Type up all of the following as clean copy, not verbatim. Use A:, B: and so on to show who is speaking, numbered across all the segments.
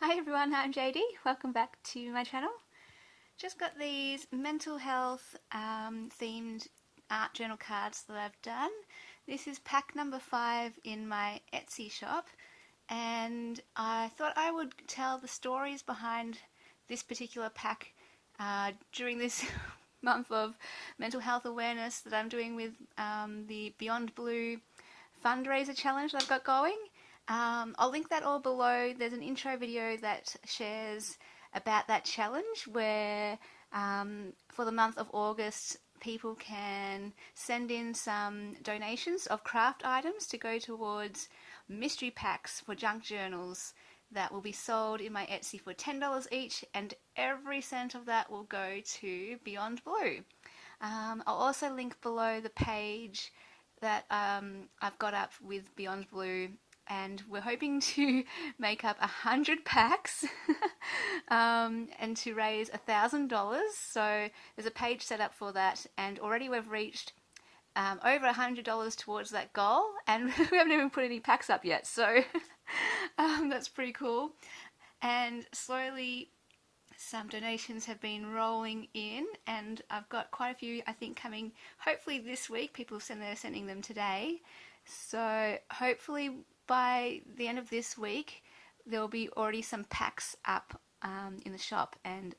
A: Hi everyone, I'm JD. Welcome back to my channel. Just got these mental health themed art journal cards that I've done. This is pack number 5 in my Etsy shop, and I thought I would tell the stories behind this particular pack during this month of mental health awareness that I'm doing with the Beyond Blue fundraiser challenge that I've got going. I'll link that all below. There's an intro video that shares about that challenge where for the month of August people can send in some donations of craft items to go towards mystery packs for junk journals that will be sold in my Etsy for $10 each, and every cent of that will go to Beyond Blue. I'll also link below the page that I've got up with Beyond Blue, and we're hoping to make up 100 packs and to raise $1,000. So there's a page set up for that, and already we've reached over $100 towards that goal, and we haven't even put any packs up yet, so that's pretty cool. And slowly some donations have been rolling in, and I've got quite a few, I think, coming hopefully this week. People they're sending them today, so hopefully by the end of this week there will be already some packs up in the shop, and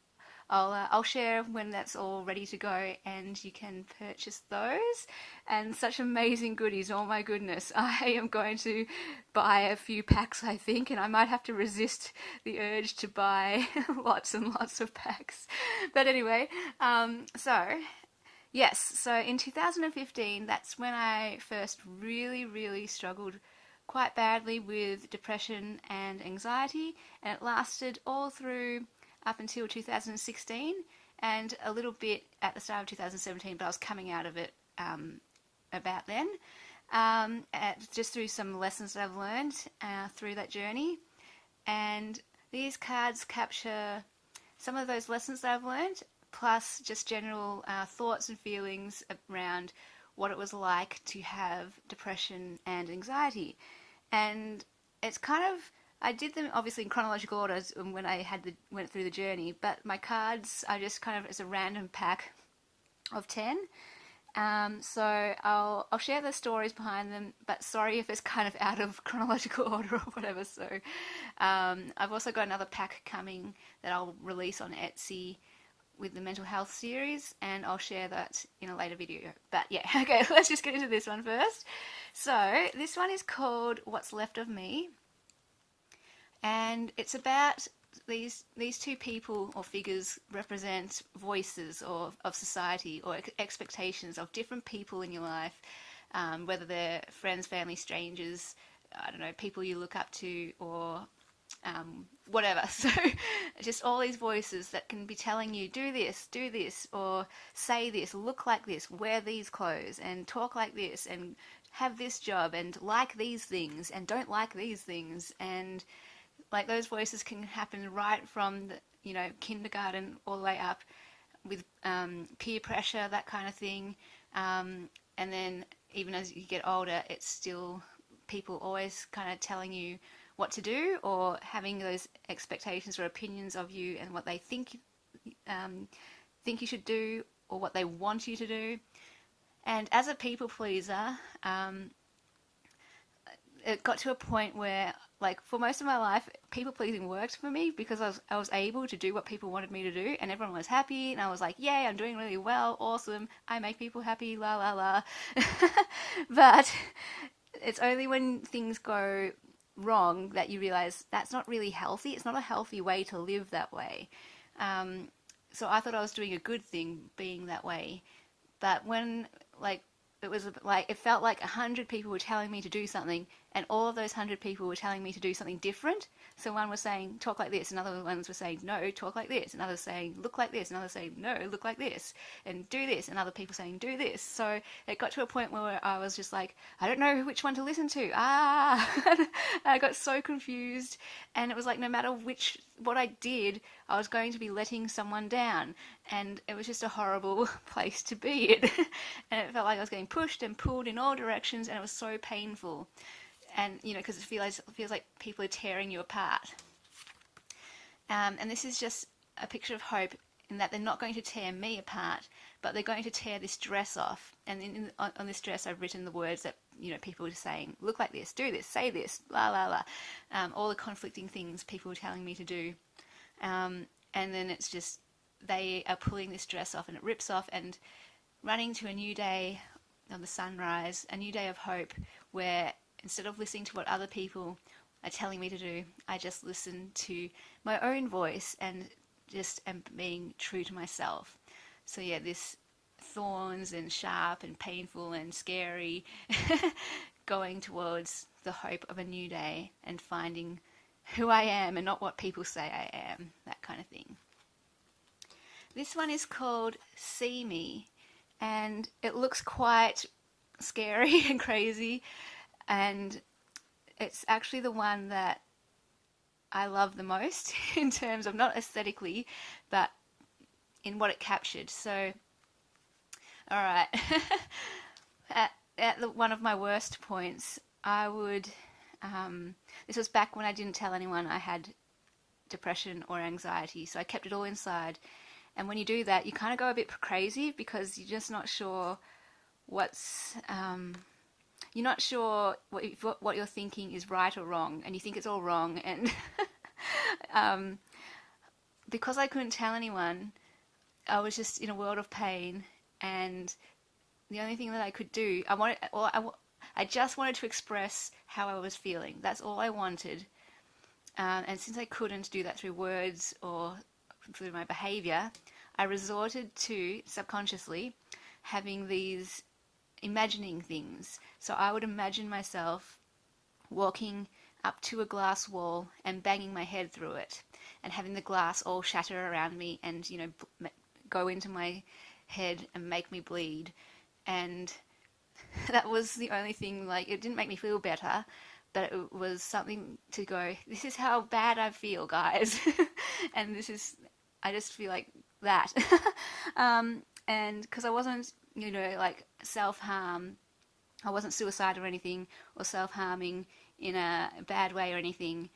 A: I'll share when that's all ready to go and you can purchase those. And such amazing goodies, oh my goodness. I am going to buy a few packs, I think, and I might have to resist the urge to buy lots and lots of packs. But anyway, so in 2015, that's when I first really struggled quite badly with depression and anxiety, and it lasted all through up until 2016 and a little bit at the start of 2017, but I was coming out of it about then, just through some lessons that I've learned through that journey. And these cards capture some of those lessons that I've learned, plus just general thoughts and feelings around what it was like to have depression and anxiety. And it's kind of, I did them obviously in chronological order when I went through the journey, but my cards are just kind of as a random pack of 10. So I'll share the stories behind them, but sorry if it's kind of out of chronological order or whatever. So I've also got another pack coming that I'll release on Etsy with the mental health series, and I'll share that in a later video. But yeah, okay, let's just get into this one first. So this one is called What's Left of Me, and it's about these two people or figures represent voices of society or expectations of different people in your life, whether they're friends, family, strangers, I don't know, people you look up to, or whatever. So just all these voices that can be telling you do this, or say this, look like this, wear these clothes, and talk like this, and have this job, and like these things, and don't like these things. And like those voices can happen right from the kindergarten all the way up with peer pressure, that kind of thing, and then even as you get older, it's still people always kind of telling you what to do, or having those expectations or opinions of you and what they think you should do, or what they want you to do. And as a people pleaser, it got to a point where, like, for most of my life, people pleasing worked for me because I was able to do what people wanted me to do, and everyone was happy, and I was like, yay, I'm doing really well, awesome, I make people happy, la la la. But it's only when things go wrong that you realize that's not really healthy. It's not a healthy way to live that way. So I thought I was doing a good thing being that way, but when it felt like 100 people were telling me to do something, and all of those 100 people were telling me to do something different. So one was saying talk like this, and other ones were saying no, talk like this, and others saying look like this, and others saying no, look like this, and do this, and other people saying do this. So it got to a point where I was just like, I don't know which one to listen to. I got so confused, and it was like no matter what I did, I was going to be letting someone down, and it was just a horrible place to be in. And it felt like I was getting pushed and pulled in all directions, and it was so painful. And because it feels like people are tearing you apart. And this is just a picture of hope in that they're not going to tear me apart, but they're going to tear this dress off. And on this dress, I've written the words that people are saying: look like this, do this, say this, la la la, all the conflicting things people are telling me to do. And then it's just they are pulling this dress off, and it rips off, and running to a new day of the sunrise, a new day of hope, where instead of listening to what other people are telling me to do, I just listen to my own voice and just am being true to myself. So yeah, this thorns and sharp and painful and scary going towards the hope of a new day and finding who I am and not what people say I am, that kind of thing. This one is called See Me, and it looks quite scary and crazy, and it's actually the one that I love the most in terms of not aesthetically, but in what it captured. So, all right, at one of my worst points, I would, this was back when I didn't tell anyone I had depression or anxiety, so I kept it all inside. And when you do that, you kind of go a bit crazy because you're just not sure you're not sure what you're thinking is right or wrong, and you think it's all wrong. And because I couldn't tell anyone, I was just in a world of pain, and the only thing that I could do, I just wanted to express how I was feeling. That's all I wanted. And since I couldn't do that through words or through my behavior, I resorted to, subconsciously, having these imagining things. So I would imagine myself walking up to a glass wall and banging my head through it, and having the glass all shatter around me and go into my head and make me bleed. And that was the only thing. Like, it didn't make me feel better, but it was something to go, this is how bad I feel, guys. And I just feel like that. And because I wasn't like self-harm, I wasn't suicide or anything, or self-harming in a bad way or anything,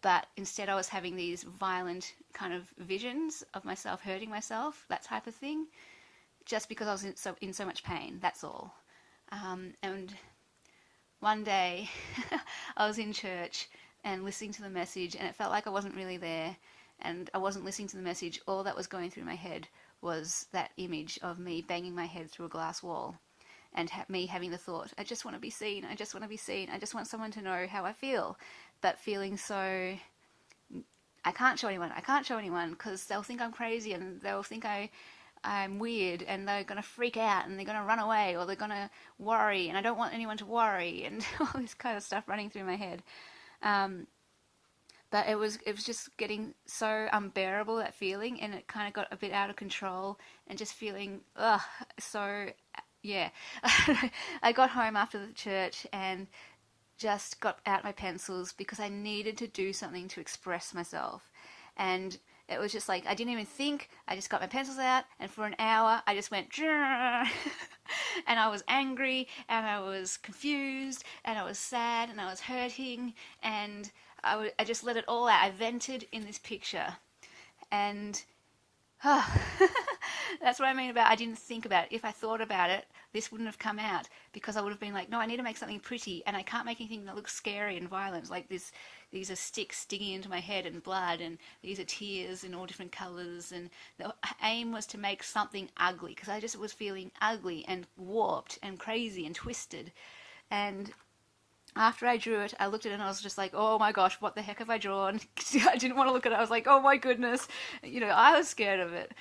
A: but instead I was having these violent kind of visions of myself hurting myself, that type of thing, just because I was in so much pain, that's all. And one day I was in church and listening to the message, and it felt like I wasn't really there, and I wasn't listening to the message. All that was going through my head was that image of me banging my head through a glass wall, and me having the thought, I just want to be seen, I just want to be seen, I just want someone to know how I feel, but feeling so, I can't show anyone because they'll think I'm crazy, and they'll think I'm weird, and they're going to freak out, and they're going to run away, or they're going to worry, and I don't want anyone to worry, and all this kind of stuff running through my head. But it was just getting so unbearable, that feeling, and it kind of got a bit out of control, and just feeling, so, yeah. I got home after the church and just got out my pencils because I needed to do something to express myself. And it was just like, I didn't even think, I just got my pencils out, and for an hour I just went, and I was angry, and I was confused, and I was sad, and I was hurting, and I just let it all out. I vented in this picture, and that's what I mean about I didn't think about it. If I thought about it, this wouldn't have come out, because I would have been like, no, I need to make something pretty, and I can't make anything that looks scary and violent. Like these are sticks digging into my head and blood, and these are tears in all different colours, and the aim was to make something ugly, because I just was feeling ugly and warped and crazy and twisted. And after I drew it, I looked at it and I was just like, oh my gosh, what the heck have I drawn? I didn't want to look at it. I was like, oh my goodness. I was scared of it.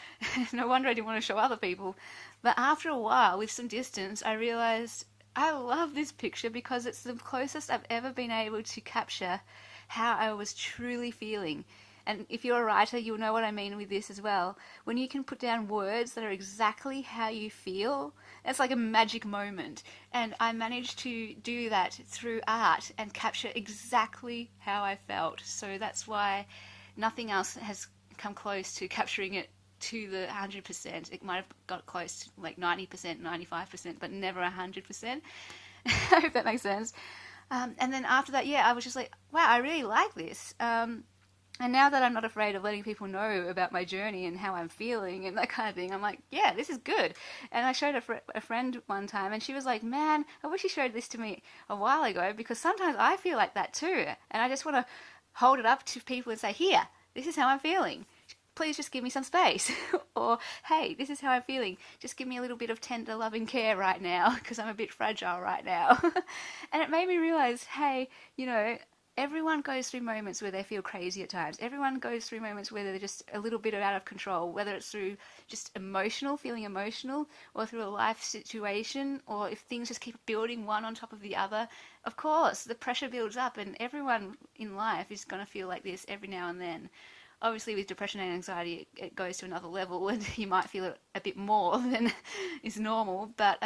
A: No wonder I didn't want to show other people. But after a while, with some distance, I realized I love this picture because it's the closest I've ever been able to capture how I was truly feeling. And if you're a writer, you'll know what I mean with this as well. When you can put down words that are exactly how you feel, it's like a magic moment. And I managed to do that through art and capture exactly how I felt. So that's why nothing else has come close to capturing it to the 100%. It might have got close to like 90%, 95%, but never 100%. I hope that makes sense. And then after that, I was just like, wow, I really like this. And now that I'm not afraid of letting people know about my journey and how I'm feeling and that kind of thing, I'm like, yeah, this is good. And I showed a friend one time, and she was like, man, I wish you showed this to me a while ago, because sometimes I feel like that too. And I just want to hold it up to people and say, here, this is how I'm feeling. Please just give me some space. Or, hey, this is how I'm feeling. Just give me a little bit of tender loving care right now, because I'm a bit fragile right now. And it made me realize, hey, everyone goes through moments where they feel crazy at times. Everyone goes through moments where they're just a little bit out of control, whether it's through just feeling emotional, or through a life situation, or if things just keep building one on top of the other. Of course, the pressure builds up, and everyone in life is going to feel like this every now and then. Obviously, with depression and anxiety, it goes to another level, and you might feel it a bit more than is normal. But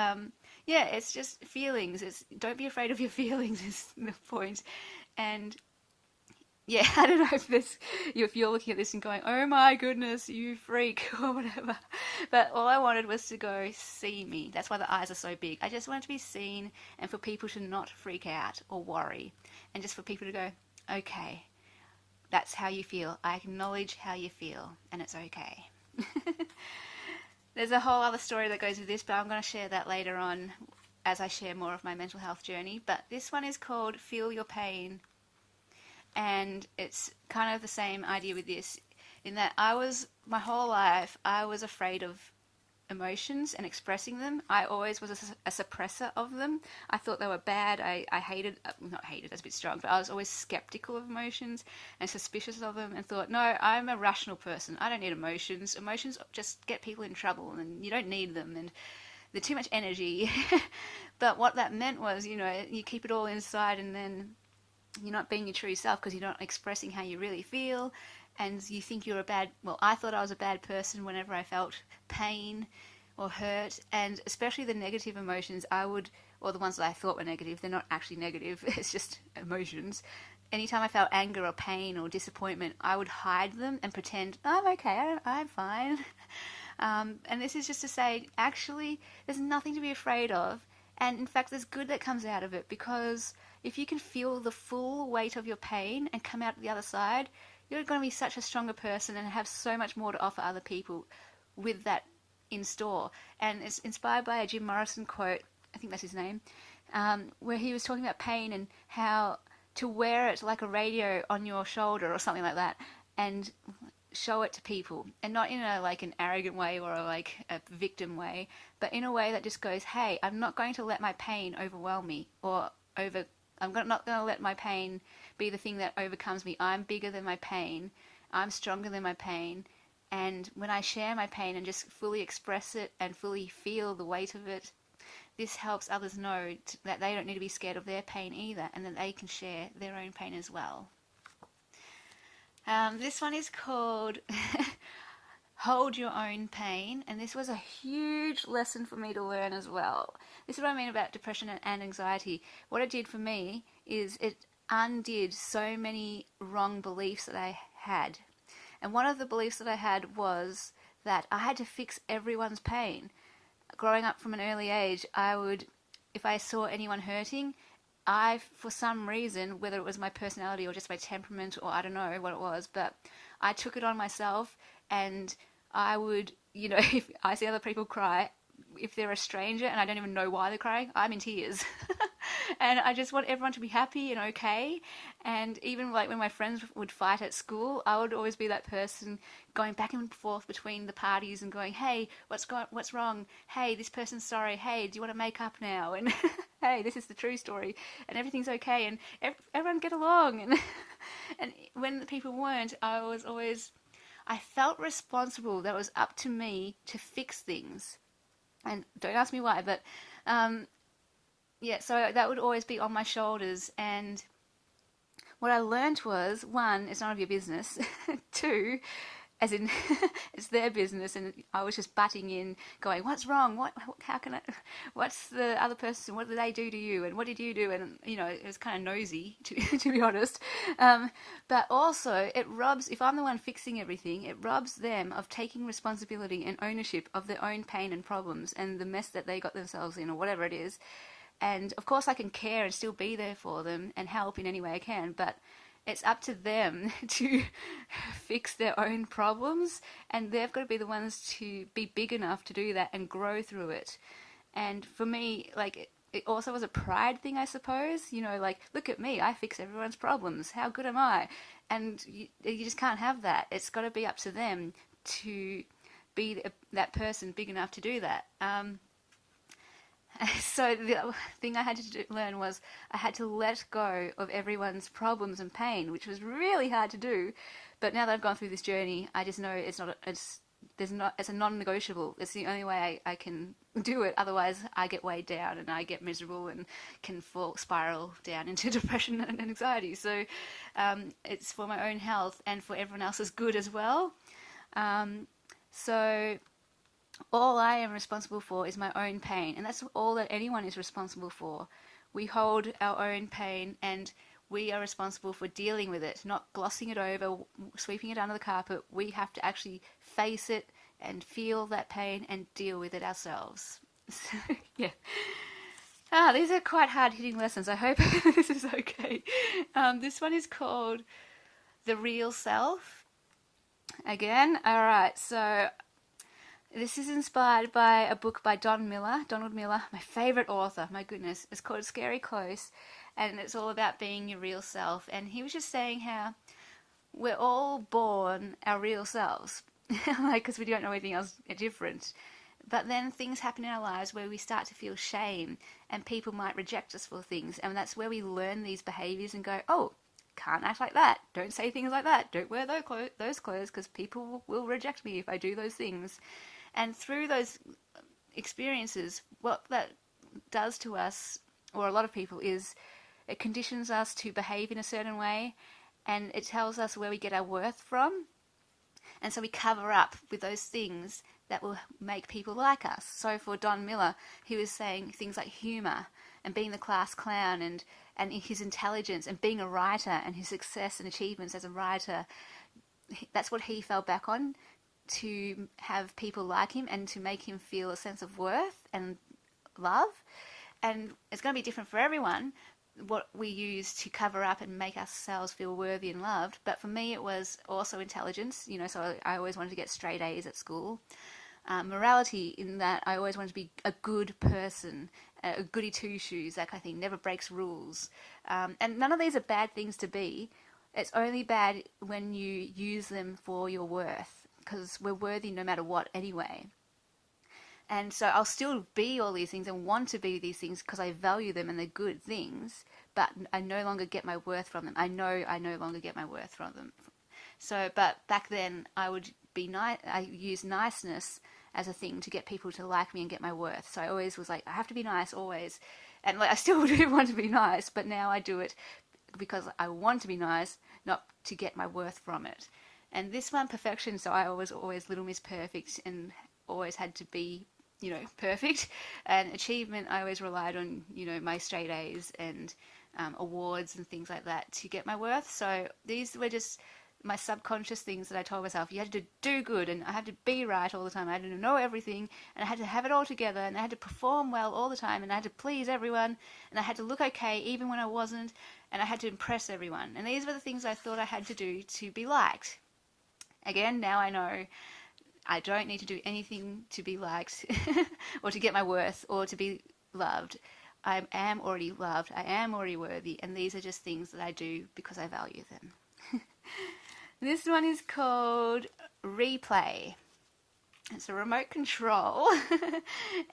A: yeah, it's just feelings. Don't be afraid of your feelings is the point. And yeah, I don't know if you're looking at this and going, oh my goodness, you freak, or whatever. But all I wanted was to go, see me. That's why the eyes are so big. I just wanted to be seen, and for people to not freak out or worry, and just for people to go, okay, that's how you feel. I acknowledge how you feel, and it's okay. There's a whole other story that goes with this, but I'm going to share that later on as I share more of my mental health journey. But this one is called Feel Your Pain, and it's kind of the same idea with this, in that my whole life, I was afraid of emotions and expressing them. I always was a suppressor of them. I thought they were bad. I hated, not hated, that's a bit strong, but I was always skeptical of emotions and suspicious of them, and thought, no, I'm a rational person. I don't need emotions. Emotions just get people in trouble, and you don't need them, and they're too much energy. But what that meant was, you keep it all inside, and then you're not being your true self because you're not expressing how you really feel, and you think you're I thought I was a bad person whenever I felt pain or hurt, and especially the negative emotions, or the ones that I thought were negative, they're not actually negative, it's just emotions. Anytime I felt anger or pain or disappointment, I would hide them and pretend, I'm okay, I'm fine. And this is just to say, actually, there's nothing to be afraid of, and in fact, there's good that comes out of it, because if you can feel the full weight of your pain and come out the other side, you're going to be such a stronger person and have so much more to offer other people with that in store. And it's inspired by a Jim Morrison quote, I think that's his name, where he was talking about pain and how to wear it like a radio on your shoulder or something like that, and show it to people, and not in an arrogant way or a victim way, but in a way that just goes, hey, I'm not going to let my pain overwhelm me, not going to let my pain be the thing that overcomes me. I'm bigger than my pain. I'm stronger than my pain. And when I share my pain and just fully express it and fully feel the weight of it, this helps others know that they don't need to be scared of their pain either, and that they can share their own pain as well. This one is called Hold Your Own Pain, and this was a huge lesson for me to learn as well. This is what I mean about depression and anxiety. What it did for me is it undid so many wrong beliefs that I had. And one of the beliefs that I had was that I had to fix everyone's pain. Growing up from an early age, if I saw anyone hurting, for some reason, whether it was my personality or just my temperament, or I don't know what it was, but I took it on myself, and I would, if I see other people cry, if they're a stranger and I don't even know why they're crying, I'm in tears. And I just want everyone to be happy and okay. And even when my friends would fight at school, I would always be that person going back and forth between the parties and going, hey, what's wrong? Hey, this person's sorry. Hey, do you want to make up now? And hey, this is the true story, and everything's okay, and everyone get along. And when the people weren't, I felt responsible. That it was up to me to fix things. And don't ask me why, but so that would always be on my shoulders. And what I learned was, one, it's none of your business. Two, as in it's their business, and I was just butting in, going, what's wrong? What's the other person? What did they do to you? And what did you do? And it was kind of nosy, to be honest. But also, it robs, if I'm the one fixing everything, it robs them of taking responsibility and ownership of their own pain and problems and the mess that they got themselves in, or whatever it is. And of course I can care and still be there for them and help in any way I can, but it's up to them to fix their own problems, and they've got to be the ones to be big enough to do that and grow through it. And for me, like, it also was a pride thing, I suppose. You know, like, look at me, I fix everyone's problems. How good am I? And you just can't have that. It's got to be up to them to be that person big enough to do that. So the thing I had to learn was I had to let go of everyone's problems and pain, which was really hard to do. But now that I've gone through this journey, I just know it's a non-negotiable. It's the only way I can do it. Otherwise, I get weighed down and I get miserable and can spiral down into depression and anxiety. So it's for my own health and for everyone else's good as well. So all I am responsible for is my own pain, and that's all that anyone is responsible for. We hold our own pain, and we are responsible for dealing with it, not glossing it over, sweeping it under the carpet. We have to actually face it and feel that pain and deal with it ourselves. So, yeah. These are quite hard-hitting lessons. I hope this is okay. This one is called The Real Self. Again, all right, so this is inspired by a book by Donald Miller, my favourite author, my goodness. It's called Scary Close, and it's all about being your real self. And he was just saying how we're all born our real selves, like, because we don't know anything else different. But then things happen in our lives where we start to feel shame, and people might reject us for things, and that's where we learn these behaviours and go, oh, can't act like that, don't say things like that, don't wear those clothes because people will reject me if I do those things. And through those experiences, what that does to us, or a lot of people, is it conditions us to behave in a certain way, and it tells us where we get our worth from. And so we cover up with those things that will make people like us. So for Don Miller, he was saying things like humour and being the class clown and his intelligence and being a writer and his success and achievements as a writer. That's what he fell back on, to have people like him and to make him feel a sense of worth and love. And it's going to be different for everyone, what we use to cover up and make ourselves feel worthy and loved. But for me, it was also intelligence, so I always wanted to get straight A's at school. Morality, in that I always wanted to be a good person, a goody two-shoes, that kind of thing, never breaks rules. And none of these are bad things to be. It's only bad when you use them for your worth, because we're worthy no matter what anyway. And so I'll still be all these things and want to be these things because I value them and they're good things, but I no longer get my worth from them. I know I no longer get my worth from them. So, but back then I would be nice. I used niceness as a thing to get people to like me and get my worth. So I always was like, I have to be nice always. And like, I still do want to be nice, but now I do it because I want to be nice, not to get my worth from it. And this one, perfection, so I was always Little Miss Perfect and always had to be, perfect. And achievement, I always relied on, my straight A's and awards and things like that to get my worth. So these were just my subconscious things that I told myself. You had to do good, and I had to be right all the time. I had to know everything, and I had to have it all together, and I had to perform well all the time, and I had to please everyone, and I had to look okay even when I wasn't, and I had to impress everyone. And these were the things I thought I had to do to be liked. Again, now I know I don't need to do anything to be liked or to get my worth or to be loved. I am already loved. I am already worthy. And these are just things that I do because I value them. This one is called Replay. It's a remote control.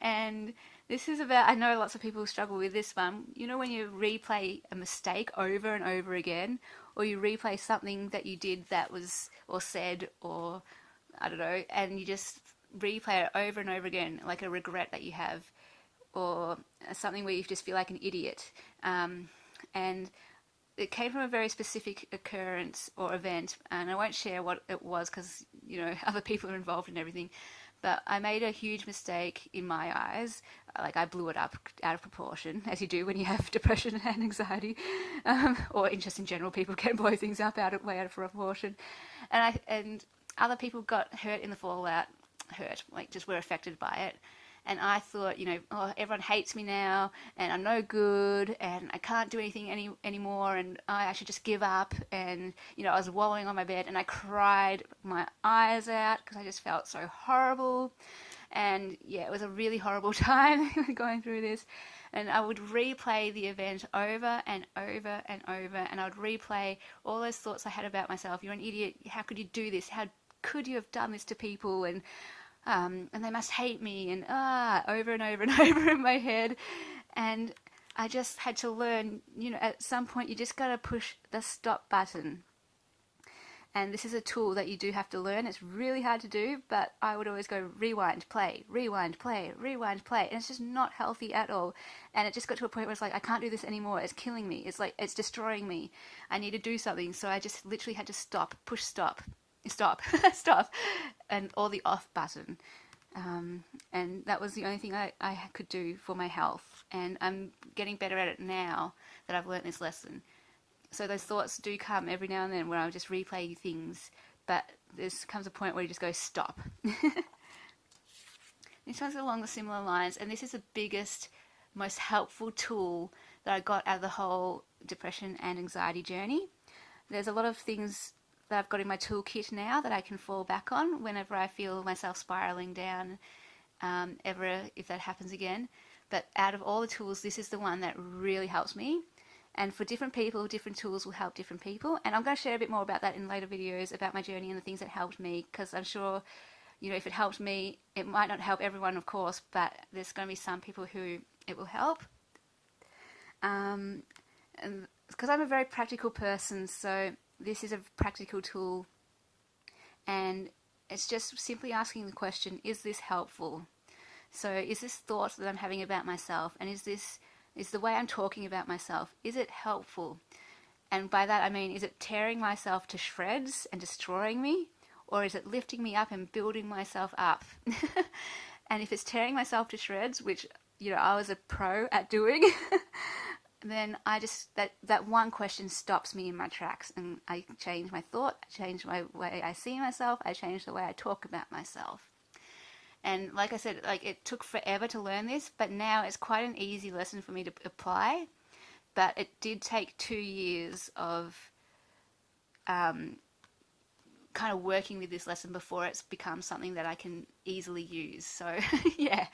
A: And this is about, I know lots of people struggle with this one. When you replay a mistake over and over again, or you replay something that you did that was, or said, or I don't know, and you just replay it over and over again, like a regret that you have, or something where you just feel like an idiot. And it came from a very specific occurrence or event, and I won't share what it was because, other people are involved in everything. But I made a huge mistake in my eyes. Like, I blew it up out of proportion, as you do when you have depression and anxiety, or just in general, people can blow things up way out of proportion. And other people got hurt in the fallout, like just were affected by it. And I thought, oh, everyone hates me now, and I'm no good, and I can't do anything anymore, and I should just give up. And I was wallowing on my bed, and I cried my eyes out because I just felt so horrible. And yeah, it was a really horrible time going through this. And I would replay the event over and over and over, and I would replay all those thoughts I had about myself. You're an idiot. How could you do this? How could you have done this to people? And they must hate me, and over and over and over in my head. And I just had to learn, at some point you just got to push the stop button. And this is a tool that you do have to learn. It's really hard to do, but I would always go rewind, play, rewind, play, rewind, play. And it's just not healthy at all. And it just got to a point where it's like, I can't do this anymore. It's killing me. It's like, it's destroying me. I need to do something. So I just literally had to stop, push stop, stop, stop, and or the off button. And that was the only thing I could do for my health. And I'm getting better at it now that I've learnt this lesson. So those thoughts do come every now and then where I just replay things, but there comes a point where you just go stop. This one's along the similar lines, and this is the biggest, most helpful tool that I got out of the whole depression and anxiety journey. There's a lot of things that I've got in my toolkit now that I can fall back on whenever I feel myself spiraling down, if that happens again. But out of all the tools, this is the one that really helps me. And for different people, different tools will help different people. And I'm going to share a bit more about that in later videos about my journey and the things that helped me, because I'm sure, if it helped me, it might not help everyone, of course, but there's going to be some people who it will help. And because I'm a very practical person, so this is a practical tool. And it's just simply asking the question, is this helpful? So is this thought that I'm having about myself, and is the way I'm talking about myself, is it helpful? And by that I mean, is it tearing myself to shreds and destroying me? Or is it lifting me up and building myself up? And if it's tearing myself to shreds, which, I was a pro at doing, then I just, that one question stops me in my tracks, and I change my thought, I change my way I see myself, I change the way I talk about myself. And like I said, it took forever to learn this, but now it's quite an easy lesson for me to apply. But it did take 2 years of kind of working with this lesson before it's become something that I can easily use. So yeah.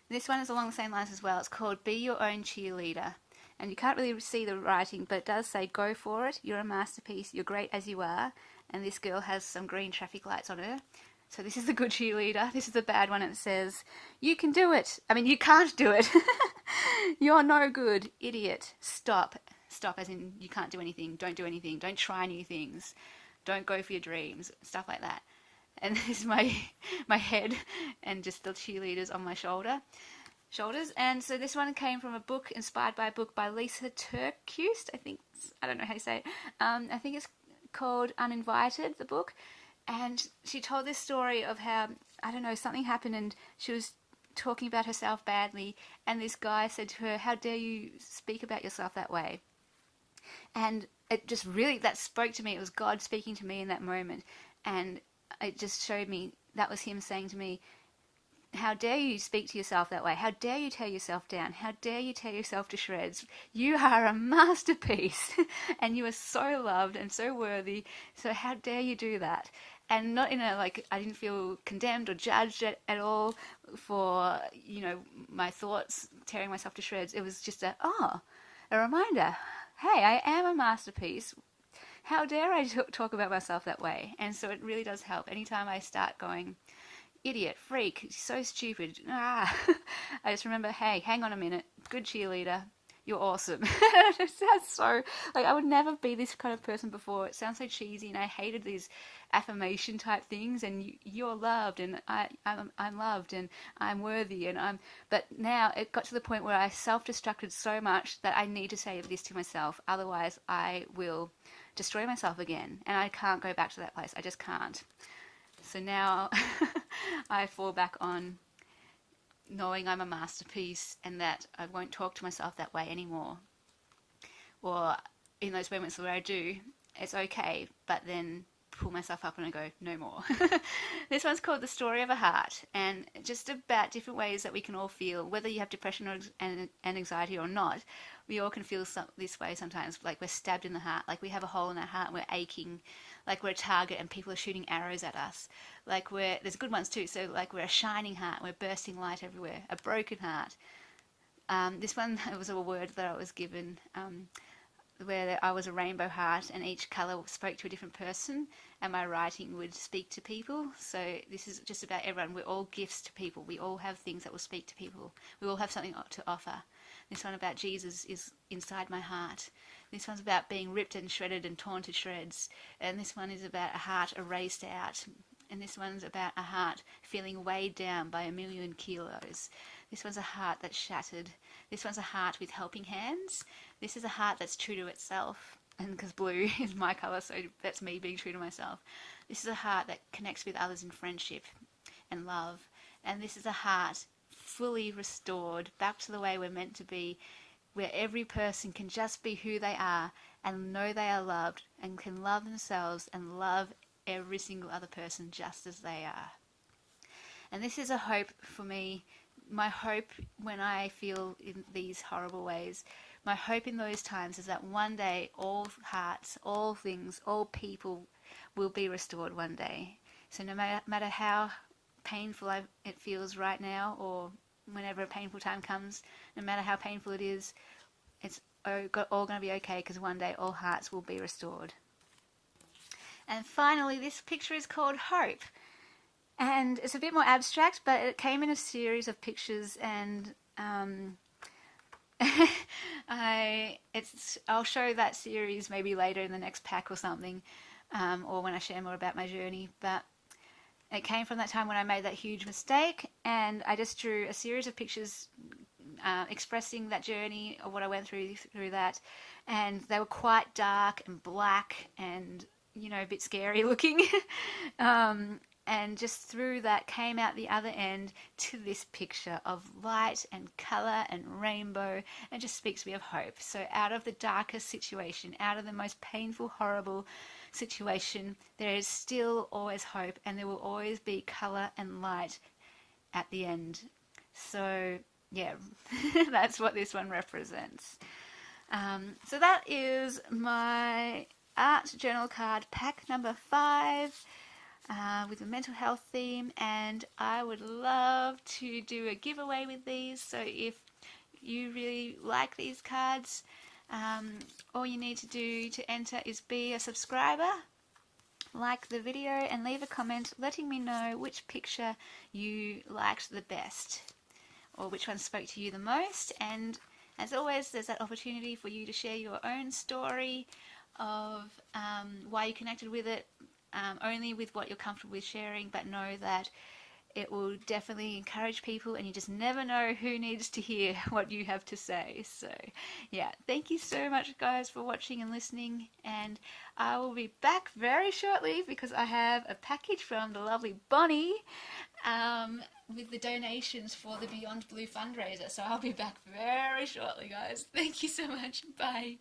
A: This one is along the same lines as well. It's called Be Your Own Cheerleader. And you can't really see the writing, but it does say, go for it, you're a masterpiece, you're great as you are. And this girl has some green traffic lights on her. So this is the good cheerleader. This is the bad one. It says, you can do it. I mean, you can't do it. You're no good. Idiot. Stop. Stop as in you can't do anything. Don't do anything. Don't try new things. Don't go for your dreams. Stuff like that. And this is my head and just the cheerleaders on my shoulders. And so this one came from a book, inspired by a book by Lisa TerKeurst. I don't know how you say it. I think it's called Uninvited, the book. And she told this story of how, something happened and she was talking about herself badly, and this guy said to her, how dare you speak about yourself that way? And it just really, that spoke to me. It was God speaking to me in that moment. And it just showed me, that was him saying to me, how dare you speak to yourself that way? How dare you tear yourself down? How dare you tear yourself to shreds? You are a masterpiece and you are so loved and so worthy. So how dare you do that? And not in a, I didn't feel condemned or judged at all for, my thoughts tearing myself to shreds. It was just a reminder. Hey, I am a masterpiece. How dare I talk about myself that way? And so it really does help. Anytime I start going, idiot, freak, so stupid, I just remember, hey, hang on a minute, good cheerleader, you're awesome. It sounds so, I would never be this kind of person before. It sounds so cheesy, and I hated these affirmation type things, and you're loved, and I'm loved, and I'm worthy, but now it got to the point where I self-destructed so much that I need to say this to myself, otherwise I will destroy myself again, and I can't go back to that place. I just can't. So now I fall back on knowing I'm a masterpiece and that I won't talk to myself that way anymore. Or in those moments where I do, it's okay, but then pull myself up and I go, no more. This one's called The Story of a Heart, and just about different ways that we can all feel, whether you have depression and anxiety or not. We all can feel this way sometimes, like we're stabbed in the heart, like we have a hole in our heart and we're aching, like we're a target and people are shooting arrows at us, like there's good ones too, so like we're a shining heart, we're bursting light everywhere, a broken heart. This one was a word that I was given, where I was a rainbow heart and each colour spoke to a different person and my writing would speak to people. So this is just about everyone. We're all gifts to people. We all have things that will speak to people. We all have something to offer. This one about Jesus is inside my heart. This one's about being ripped and shredded and torn to shreds. And this one is about a heart erased out. And this one's about a heart feeling weighed down by 1,000,000 kilos. This one's a heart that's shattered. This one's a heart with helping hands. This is a heart that's true to itself. And because blue is my colour, so that's me being true to myself. This is a heart that connects with others in friendship and love. And this is a heart fully restored back to the way we're meant to be, where every person can just be who they are and know they are loved and can love themselves and love every single other person just as they are. And this is a hope for me. My hope when I feel in these horrible ways, my hope in those times is that one day all hearts, all things, all people will be restored one day. So no matter how painful it feels right now, or whenever a painful time comes, no matter how painful it is, it's all going to be okay, because one day all hearts will be restored. And finally, this picture is called Hope. And it's a bit more abstract, but it came in a series of pictures, and I'll show that series maybe later in the next pack or something, or when I share more about my journey. But it came from that time when I made that huge mistake, and I just drew a series of pictures expressing that journey of what I went through that, and they were quite dark and black and, you know, a bit scary looking. And just through that came out the other end to this picture of light and colour and rainbow, and just speaks to me of hope. So out of the darkest situation, out of the most painful, horrible situation, there is still always hope, and there will always be colour and light at the end. So yeah, that's what this one represents. So that is my art journal card pack number 5. With a mental health theme, and I would love to do a giveaway with these. So if you really like these cards, all you need to do to enter is be a subscriber, like the video, and leave a comment letting me know which picture you liked the best, or which one spoke to you the most. And as always, there's that opportunity for you to share your own story of why you connected with it, only with what you're comfortable with sharing, but know that it will definitely encourage people, and you just never know who needs to hear what you have to say. So yeah, thank you so much guys for watching and listening, and I will be back very shortly because I have a package from the lovely Bonnie with the donations for the Beyond Blue fundraiser. So I'll be back very shortly guys. Thank you so much. Bye.